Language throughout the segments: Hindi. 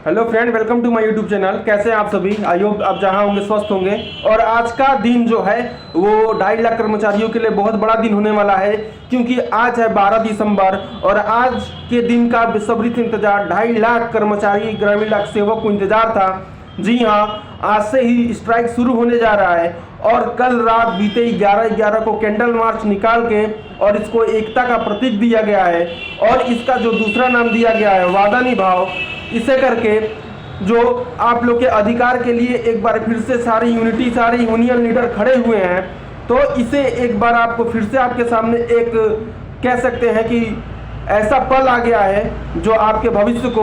Hello friend, welcome to my YouTube channel. कैसे हैं आप सभी? आई होप आप जहां होंगे स्वस्थ होंगे। और आज का दिन जो है वो 2.5 लाख कर्मचारियों के लिए बहुत बड़ा दिन होने वाला है, क्योंकि आज है 12 दिसंबर और आज के दिन का बेसब्री से इंतजार 2.5 लाख कर्मचारी ग्रामीण डाक सेवक को इंतजार था। जी हाँ, आज से ही स्ट्राइक शुरू होने जा रहा है और कल रात बीते 11/11 को कैंडल मार्च निकाल के और इसको एकता का प्रतीक दिया गया है और इसका जो दूसरा नाम दिया गया है वादा निभाओ, इसे करके जो आप लोग के अधिकार के लिए एक बार फिर से सारी यूनियन लीडर खड़े हुए हैं। तो इसे एक बार आपको फिर से आपके सामने एक कह सकते हैं कि ऐसा पल आ गया है जो आपके भविष्य को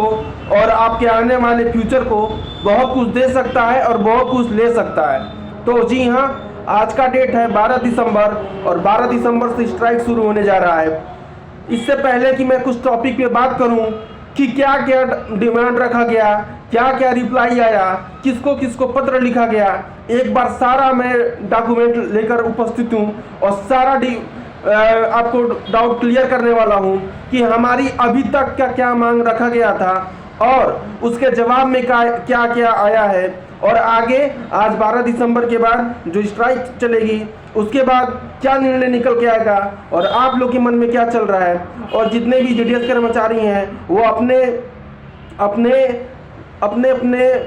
और आपके आने वाले फ्यूचर को बहुत कुछ दे सकता है और बहुत कुछ ले सकता है। तो जी हाँ, आज का डेट है 12 दिसंबर और 12 दिसंबर से स्ट्राइक शुरू होने जा रहा है। इससे पहले कि मैं कुछ टॉपिक पे बात करूं कि क्या क्या डिमांड रखा गया, क्या क्या रिप्लाई आया, किसको किसको पत्र लिखा गया, एक बार सारा मैं डॉक्यूमेंट लेकर उपस्थित हूँ और सारा आपको डाउट क्लियर करने वाला हूँ कि हमारी अभी तक क्या मांग रखा गया था और उसके जवाब में क्या क्या आया है और आगे आज 12 दिसंबर के बाद जो स्ट्राइक चलेगी उसके बाद क्या निर्णय निकल के आएगा और आप लोग के मन में क्या चल रहा है। और जितने भी जेडीएस कर्मचारी हैं वो अपने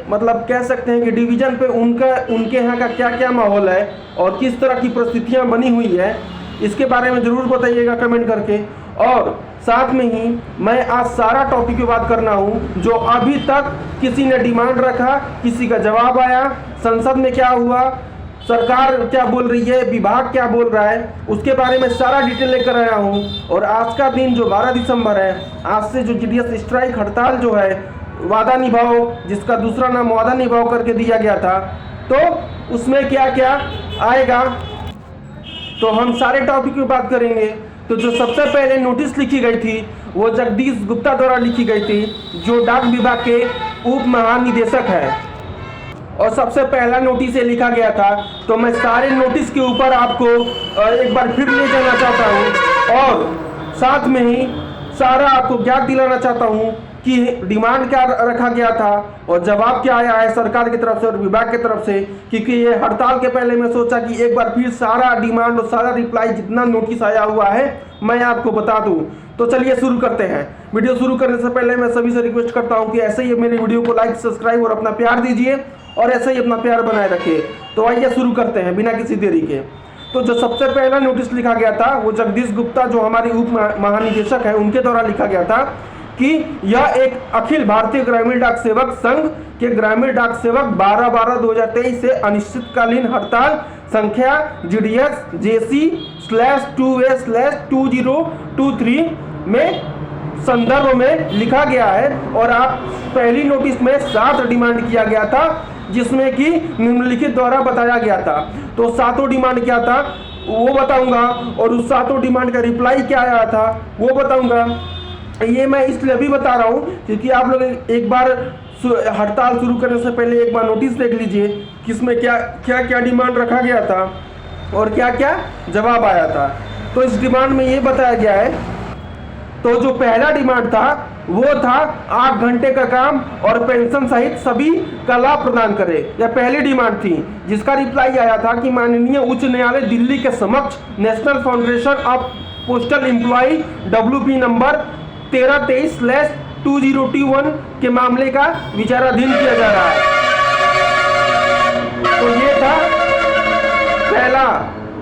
मतलब कह सकते हैं कि डिवीजन पे उनके यहाँ का क्या क्या माहौल है और किस तरह की परिस्थितियाँ बनी हुई है, इसके बारे में ज़रूर बताइएगा कमेंट करके। और साथ में ही मैं आज सारा टॉपिक की बात करना हूँ जो अभी तक किसी ने डिमांड रखा, किसी का जवाब आया, संसद में क्या हुआ, सरकार क्या बोल रही है, विभाग क्या बोल रहा है, उसके बारे में सारा डिटेल लेकर आया हूँ। और आज का दिन जो 12 दिसंबर है, आज से जो जेडीएस स्ट्राइक हड़ताल जो है वादा निभाओ, जिसका दूसरा नाम वादा निभाओ करके दिया गया था, तो उसमें क्या क्या आएगा तो हम सारे टॉपिक की बात करेंगे। तो जो सबसे पहले नोटिस लिखी गई थी वो जगदीश गुप्ता द्वारा लिखी गई थी, जो डाक विभाग के उप महानिदेशक है। और सबसे पहला नोटिस ये लिखा गया था, तो मैं सारे नोटिस के ऊपर आपको एक बार फिर ले जाना चाहता हूँ और साथ में ही सारा आपको ज्ञात दिलाना चाहता हूँ कि डिमांड क्या रखा गया था और जवाब क्या आया है सरकार की तरफ से और विभाग की तरफ से। क्योंकि ये हड़ताल के पहले मैं सोचा कि एक बार फिर सारा डिमांड और सारा रिप्लाई जितना नोटिस आया हुआ है मैं आपको बता दूं। तो चलिए शुरू करते हैं। वीडियो शुरू करने से पहले मैं सभी से रिक्वेस्ट करता हूं कि ऐसे ही मेरे वीडियो को लाइक, सब्सक्राइब और अपना प्यार दीजिए और ऐसे ही अपना प्यार बनाए रखिए। तो आइए शुरू करते हैं बिना किसी देरी के। तो जो सबसे पहला नोटिस लिखा गया था वो जगदीश गुप्ता जो हमारे उप महानिदेशक है उनके द्वारा लिखा गया था कि यह एक अखिल भारतीय ग्रामीण डाक सेवक संघ के ग्रामीण डाक सेवक 12/12/2023 से अनिश्चितकालीन हड़ताल संख्या GDS JC/2A/2023 में संदर्भ में लिखा गया है। और आप पहली नोटिस में 7 डिमांड किया गया था जिसमें कि निम्नलिखित द्वारा बताया गया था। तो 7 डिमांड क्या था वो बताऊंगा और उस 7 डिमांड का रिप्लाई क्या आया था वो बताऊंगा। ये मैं इसलिए अभी बता रहा हूँ क्योंकि आप लोग एक बार हड़ताल शुरू करने से पहले एक बार नोटिस देख लीजिए कि इसमें क्या डिमांड रखा गया था और क्या क्या जवाब आया था। तो इस डिमांड में ये बताया गया है, तो जो पहला डिमांड था वो था 8 घंटे का काम और पेंशन सहित सभी का लाभ प्रदान करे। यह पहली डिमांड थी जिसका रिप्लाई आया था कि माननीय उच्च न्यायालय दिल्ली के समक्ष national foundation of postal employ WP number 1323/2021 के मामले का विचाराधीन किया जा रहा है। तो ये था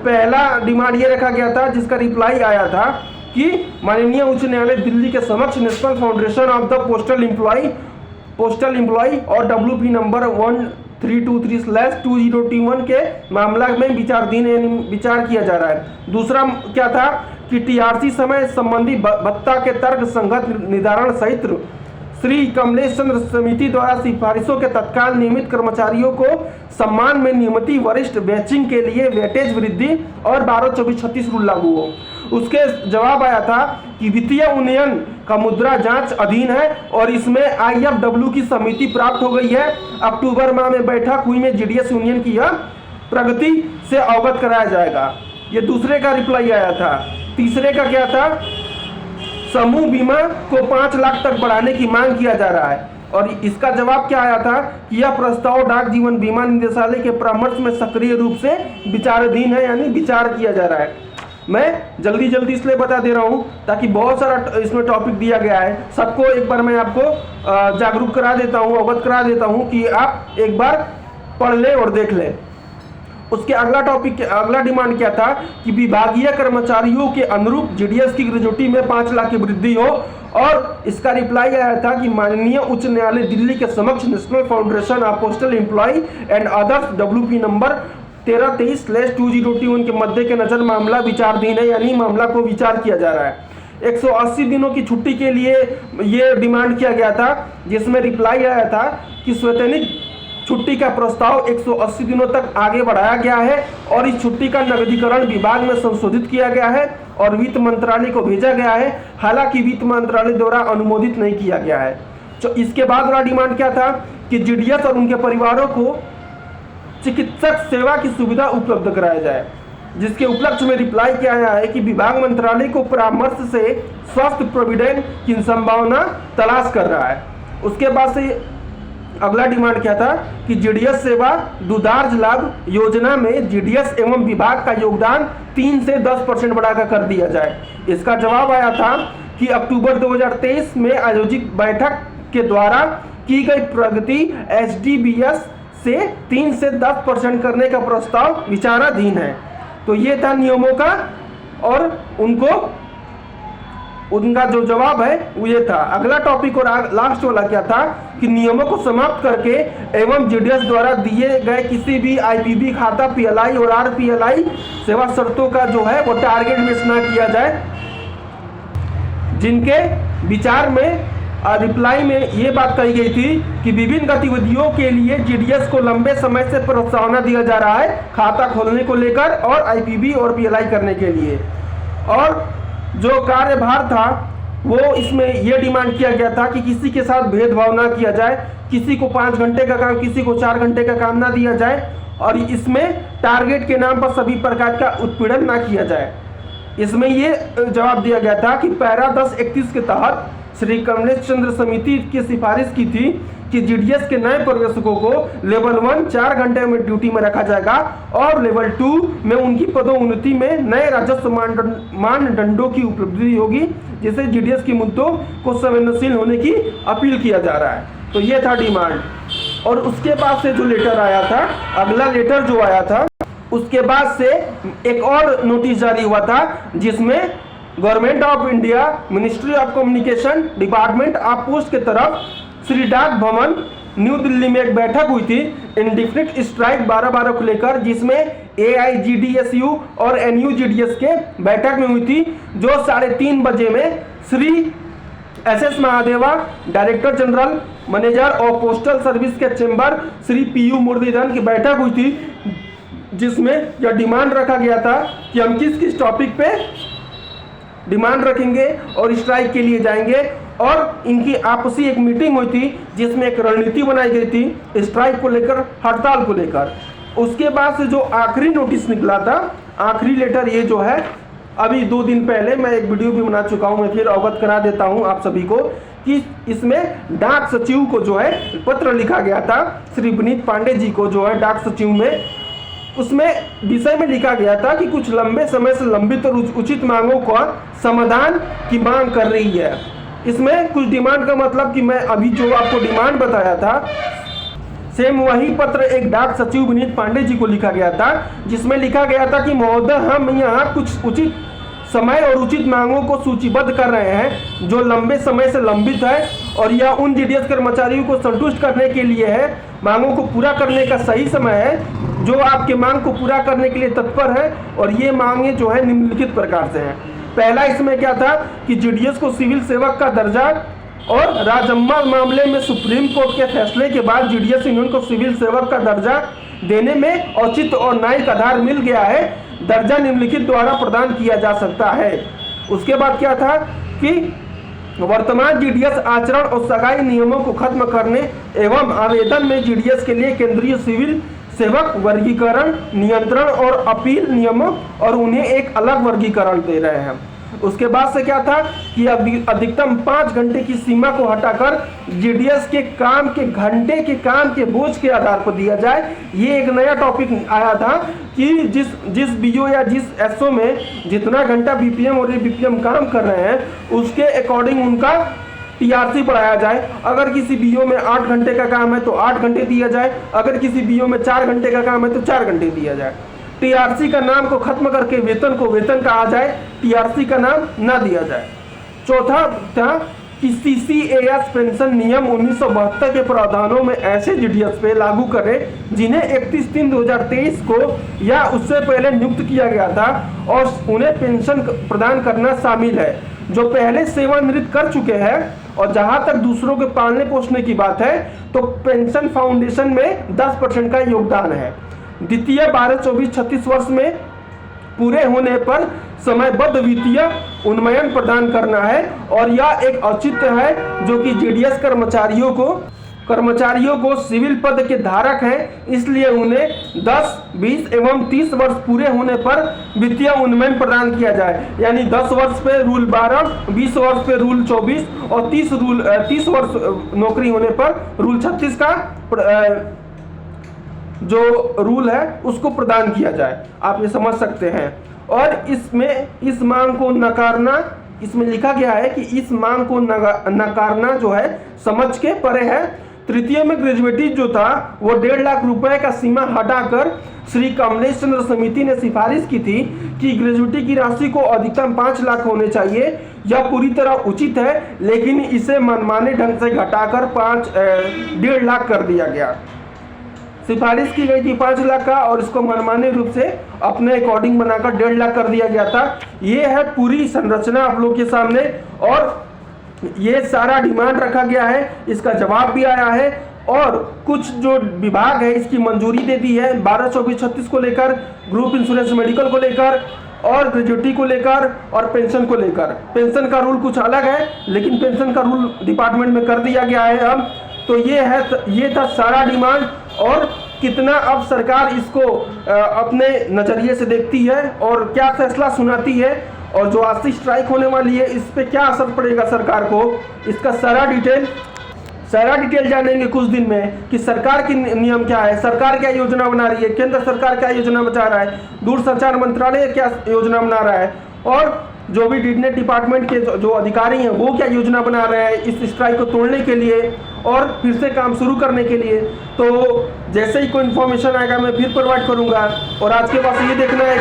पहला डिमांड ये रखा गया था जिसका रिप्लाई आया था कि माननीय उच्च न्यायालय दिल्ली के समक्ष national foundation of the postal employ और WP नंबर 1323/2021 के मामला में विचार किया जा रहा है। दूसरा क्या था कि TRC समय संबंधी भत्ता के तर्क संगत निर्धारण सहित श्री कमलेश चंद्र समिति द्वारा सिफारिशों के तत्काल नियमित कर्मचारियों को सम्मान में नियमित वरिष्ठ बैचिंग के लिए वेटेज वृद्धि और 12/24/36 रूल लागू हो। उसके जवाब आया था कि वित्तीय उन्नयन का मुद्रा जांच अधीन है और इसमें IFW की समिति प्राप्त हो गई है। अक्टूबर माह में बैठक हुई में जेडीएस यूनियन की यह प्रगति से अवगत कराया जाएगा। ये दूसरे का रिप्लाई आया था। तीसरे का क्या था, समूह बीमा को 5 लाख तक बढ़ाने की मांग किया जा रहा है और इसका जवाब क्या आया था कि यह प्रस्ताव डाक जीवन बीमा निदेशालय के परामर्श में सक्रिय रूप से विचाराधीन है, यानी विचार किया जा रहा है। मैं जल्दी जल्दी इसलिए बता दे रहा हूं ताकि बहुत सारा इसमें टॉपिक दिया गया है, सबको एक बार मैं आपको जागरूक करा देता हूं, अवगत करा देता हूं कि आप एक बार पढ़ लें और देख लें। उसके अगला टॉपिक, अगला डिमांड क्या था कि विभागीय कर्मचारियों के अनुरूप जीडीएस की ग्रेजुएटी में 5 लाख की वृद्धि हो, और इसका रिप्लाई आया था कि माननीय उच्च न्यायालय दिल्ली के समक्ष national foundation of postal employ and others WP number 1323/2021 के मध्य के नजर मामला विचाराधीन है, यानी मामला को विचार किया जा रहा है। 180 दिनों की छुट्टी के लिए ये डिमांड किया गया था, जिसमें रिप्लाई आया था कि स्वैतनिक छुट्टी का प्रस्ताव 180 दिनों तक आगे बढ़ाया गया है और इस छुट्टी का नगदीकरण विभाग में संशोधित किया गया है और वित्त मंत्रालय को भेजा गया है, हालांकि वित्त मंत्रालय द्वारा अनुमोदित नहीं किया गया है। तो इसके बाद वाला डिमांड क्या था कि जीडीएस और उनके परिवारों को चिकित्सक सेवा की सुविधा उपलब्ध कराया जाए, जिसके उपलक्ष्य में रिप्लाई किया गया है कि विभाग मंत्रालय को परामर्श से स्वास्थ्य प्रोविडेंट की संभावना तलाश कर रहा है। उसके बाद से अगला डिमांड क्या था कि जीडीएस सेवा दुधार्ज लाभ योजना में जीडीएस एवं विभाग का योगदान 3 से 10% बढ़ाकर कर दिया जाए। इसका जवाब आया था कि अक्टूबर 2023 में आयोजित बैठक के द्वारा की गई प्रगति एचडीबीएस से 3 से 10% करने का प्रस्ताव विचाराधीन है। तो ये था नियमों का, और उनका जो जवाब है वो ये था। अगला टॉपिक और लास्ट वाला क्या था कि नियमों को समाप्त करके एवं जीडीएस द्वारा दिए गए किसी भी आईपीबी खाता, पीएलआई और आरपीएलआई सेवा शर्तों का जो है वो टारगेट मिस ना किया जाए। जिनके विचार में रिप्लाई में ये बात कही गई थी कि विभिन्न गतिविधियों के लिए जीडीएस को लंबे समय से प्रोत्साहन दिया जा रहा है, खाता खोलने को लेकर और आईपीबी और पीएलआई करने के लिए। और जो कार्यभार था वो इसमें यह डिमांड किया गया था कि किसी के साथ भेदभाव ना किया जाए, किसी को 5 घंटे का काम, किसी को 4 घंटे का काम ना दिया जाए, और इसमें टारगेट के नाम पर सभी प्रकार का उत्पीड़न ना किया जाए। इसमें ये जवाब दिया गया था कि पैरा 1031 के तहत श्री कमलेश चंद्र समिति की सिफारिश की थी कि जीडीएस के नए प्रवेशकों को लेवल 1 4 घंटे में ड्यूटी में रखा जाएगा और लेवल 2 में उनकी पदोन्नति में नए राजस्व मानदंडों की उपलब्धि होगी, जिससे जीडीएस के मुद्दों को संवेदनशील होने की अपील किया जा रहा है। तो ये था डिमांड। और उसके बाद से जो लेटर आया था, अगला लेटर जो आया था, उसके बाद से एक और नोटिस जारी हुआ था, जिसमें government of India, ministry of communication, department of post के तरफ श्री डाक भवन न्यू दिल्ली में एक बैठक हुई थी इंडिफिनिट स्ट्राइक 12/12 को लेकर, जिसमें AIGDSU और NUGDS के बैठक में हुई थी, जो 3:30 बजे में Shri SS Mahadeva, director general manager of postal service के चेंबर श्री PU मुरलीधरन की बैठक हुई थी, जिसमें यह डिमांड रखा गया था कि हम किस किस टॉपिक पे डिमांड रखेंगे और स्ट्राइक के लिए जाएंगे। और इनकी आपसी एक मीटिंग हुई थी, जिसमें एक रणनीति बनाई गई थी स्ट्राइक को लेकर, हड़ताल को लेकर। उसके बाद से जो आखिरी नोटिस निकला था, आखिरी लेटर ये जो है, अभी 2 दिन पहले मैं एक वीडियो भी बना चुका हूं, मैं फिर अवगत करा देता हूं आप सभी को कि इसमें डाक सचिव को जो है पत्र लिखा गया था, श्री विनीत पांडे जी को जो है डाक सचिव में। उसमें विषय में लिखा गया था कि कुछ लंबे समय से लंबित और उचित मांगों का समाधान की मांग कर रही है। इसमें कुछ डिमांड का मतलब कि मैं अभी जो आपको डिमांड बताया था, सेम वही पत्र एक डाक सचिव विनीत पांडे जी को लिखा गया था, जिसमें लिखा गया था कि महोदय, हम यहाँ कुछ उचित समय और उचित मांगों को सूचीबद्ध कर रहे हैं जो लंबे समय से लंबित है, और यह उन जीडीएस कर्मचारियों को संतुष्ट करने के लिए है। मांगों को पूरा करने का सही समय है, जो आपके मांग को पूरा करने के लिए तत्पर है, और ये मांगे जो है निम्नलिखित प्रकार से हैं। पहला इसमें क्या था कि जीडीएस को सिविल सेवक का दर्जा, और राजम्मा मामले में सुप्रीम कोर्ट के फैसले के बाद जीडीएस यूनियन को सिविल सेवक का दर्जा देने में औचित्य और न्यायिक आधार मिल गया है, दर्जा निम्नलिखित द्वारा प्रदान किया जा सकता है। उसके बाद क्या था कि वर्तमान जीडीएस आचरण और सगाई नियमों को खत्म करने एवं आवेदन में जीडीएस के लिए केंद्रीय सिविल सेवक वर्गीकरण, नियंत्रण और अपील नियमों और उन्हें एक अलग वर्गीकरण दे रहे हैं। उसके बाद से क्या था कि अधिकतम 5 घंटे की सीमा को हटाकर जीडीएस के काम के घंटे के काम के बोझ के आधार पर दिया जाए। ये एक नया टॉपिक आया था कि जिस बीओ या जिस एसओ में जितना घंटा बीपीएम और एबीपीएम काम कर रहे हैं उसके अकॉर्डिंग उनका टीआरसी बढ़ाया जाए। अगर किसी बीओ में 8 घंटे का काम है तो 8 घंटे दिया जाए, अगर किसी बीओ में 4 घंटे का काम है तो 4 घंटे दिया जाए। टीआरसी का नाम को खत्म करके वेतन को वेतन कहा जाए, टीआरसी का नाम ना दिया जाए। चौथा था कि सीसीएएस पेंशन नियम 1972 के प्रावधानों में ऐसे जीडीएस पे लागू करें जिन्हें 31/3/2023 को या उससे पहले नियुक्त किया गया था और उन्हें पेंशन प्रदान करना शामिल है। जो पहले सेवानिवृत्त कर चुके हैं और जहां तक दूसरों के पालने पोषने की बात है तो पेंशन फाउंडेशन में 10% का योगदान है। द्वितीय 12-24-36 वर्ष में पूरे होने पर समयबद्ध वित्तीय उन्नयन प्रदान करना है और यह एक औचित्य है जो कि जीडीएस कर्मचारियों को सिविल पद के धारक हैं, इसलिए उन्हें 10, 20 एवं 30 वर्ष पूरे होने पर वित्तीय उन्नयन प्रदान किया जाए। यानी 10 वर्ष पे रूल 12, 20 वर्ष पे रूल 24 और 30 वर्ष नौकरी होने पर रूल 36 का जो रूल है उसको प्रदान किया जाए। आप ये समझ सकते हैं। और इसमें इस मांग को नकारना, इसमें लिखा गया है कि इस मांग को नकारना जो है समझ के परे है। तृतीय में ग्रेजुएटी जो था वो 1.5 लाख रुपए का सीमा हटाकर श्री कमलेश चंद्र समिति ने सिफारिश की थी कि ग्रेजुएटी की राशि को अधिकतम 5 लाख होने चाहिए। यह पूरी तरह उचित है, लेकिन इसे मनमाने ढंग से घटाकर 1.5 लाख कर दिया गया। सिफारिश की गई थी 5 लाख का और इसको मनमाने रूप से अपने अकॉर्डिंग बनाकर 1.5 लाख कर दिया गया था। ये है पूरी संरचना आप लोग के सामने और ये सारा डिमांड रखा गया है, इसका जवाब भी आया है और कुछ जो विभाग है इसकी मंजूरी दे दी है 12-24-36 को लेकर, ग्रुप इंश्योरेंस मेडिकल को लेकर और ग्रेजुएटी को लेकर और पेंशन को लेकर। पेंशन का रूल कुछ अलग है लेकिन पेंशन का रूल डिपार्टमेंट में कर दिया गया है अब। तो ये था सारा डिमांड और कितना अब सरकार इसको अपने नज़रिए से देखती है और क्या फैसला सुनाती है और जो आज स्ट्राइक होने वाली है इस पे क्या असर पड़ेगा सरकार को, इसका सारा डिटेल जानेंगे कुछ दिन में कि सरकार की नियम क्या है, सरकार क्या योजना बना रही है, केंद्र सरकार क्या योजना बचा रहा है, दूरसंचार मंत्रालय क्या योजना बना रहा है और जो भी डीडनेट डिपार्टमेंट के जो अधिकारी हैं वो क्या योजना बना रहे हैं इस स्ट्राइक को तोड़ने के लिए और फिर से काम शुरू करने के लिए। तो जैसे ही कोई इन्फॉर्मेशन आएगा मैं फिर प्रोवाइड करूंगा। और आज के पास ये देखना है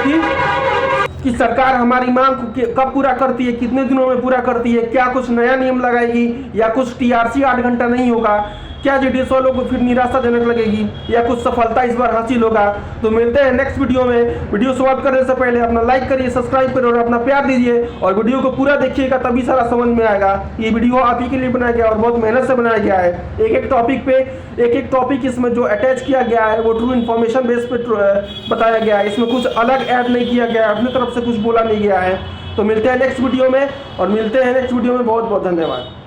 कि सरकार हमारी मांग को कब पूरा करती है, कितने दिनों में पूरा करती है, क्या कुछ नया नियम लगाएगी या कुछ टीआरसी 8 घंटा नहीं होगा, क्या जीडीएस वालों को फिर निराशाजनक लगेगी या कुछ सफलता इस बार हासिल होगा। तो मिलते हैं नेक्स्ट वीडियो में। वीडियो शुरुआत करने से पहले अपना लाइक करिए, सब्सक्राइब करिए और अपना प्यार दीजिए और वीडियो को पूरा देखिएगा तभी सारा समझ में आएगा। ये वीडियो आप ही के लिए बनाया गया और बहुत मेहनत से बनाया गया है। एक एक टॉपिक इसमें जो अटैच किया गया है वो ट्रू इन्फॉर्मेशन बेस पे बताया गया है। इसमें कुछ अलग ऐड नहीं किया गया है, अपनी तरफ से कुछ बोला नहीं गया है। तो मिलते हैं नेक्स्ट वीडियो में बहुत बहुत धन्यवाद।